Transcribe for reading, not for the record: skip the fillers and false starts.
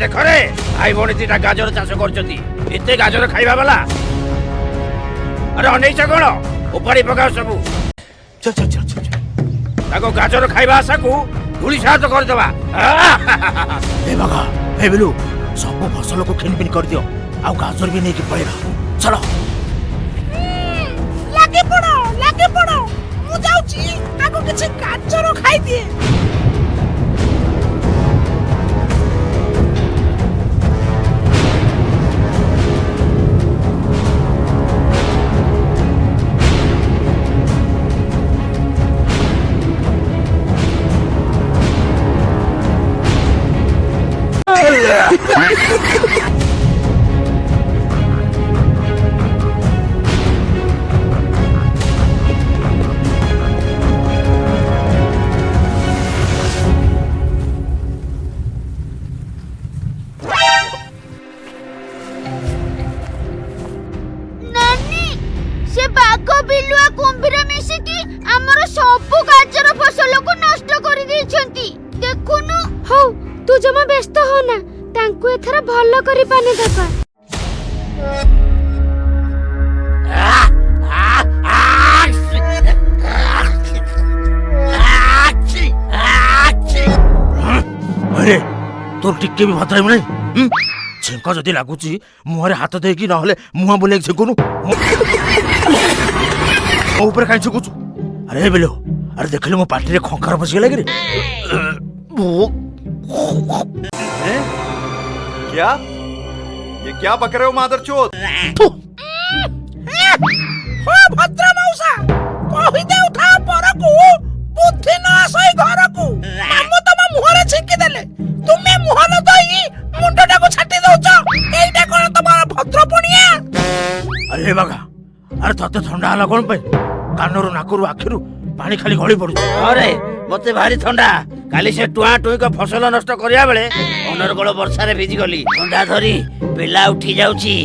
देख रे भाई भौणी दिटा गाजर चाष करछती एते गाजर खाइबा वाला अरे अनेइछ कोन उपाड़ी पकाओ सबू चल चल चल चल ताको गाजर खाइबा आशा को धूली साथ कर देबा ए बागा ए बिलु सब फसल को खिन पिन कर दियो आ गाजर भी नहीं के पड़ेगा चलो लागे पड़ो मु जाउची आगो किछ गाजर खाइ दिए तू जमा व्यस्त हो ना तांको एथरा भलो करी पाने देबा अरे तोर टिक्के भी भतराई नहीं छेंक जदि लागुची मुहरे हाथ दे कि नहले मुहा बोले छेकुनु मो ऊपर काई छेकुछु अरे बिलो अरे देखले मो पार्टी रे खंकार बस गेला रे क्या ये क्या बक रहे हो मादरचोद हो भद्र मौसा कहि दे उठा परकू बुद्धि न आसई घरकू हम तम मुहरे छिंकी देले तुमे मुहन दई मुंडटा को छाटी दउछ एइटा कोन तमार भद्र पणिया अरे बागा अरे तते ठंडा हला कोन पे कानरो नाकरू आखिरू पानी खाली गळी पडु अरे मते भारी ठंडा काली से टुआ टुई को फसल नष्ट करिया बेले अनरगळ वर्षा रे भिजी गली ठंडा धरी पिला उठी जाउची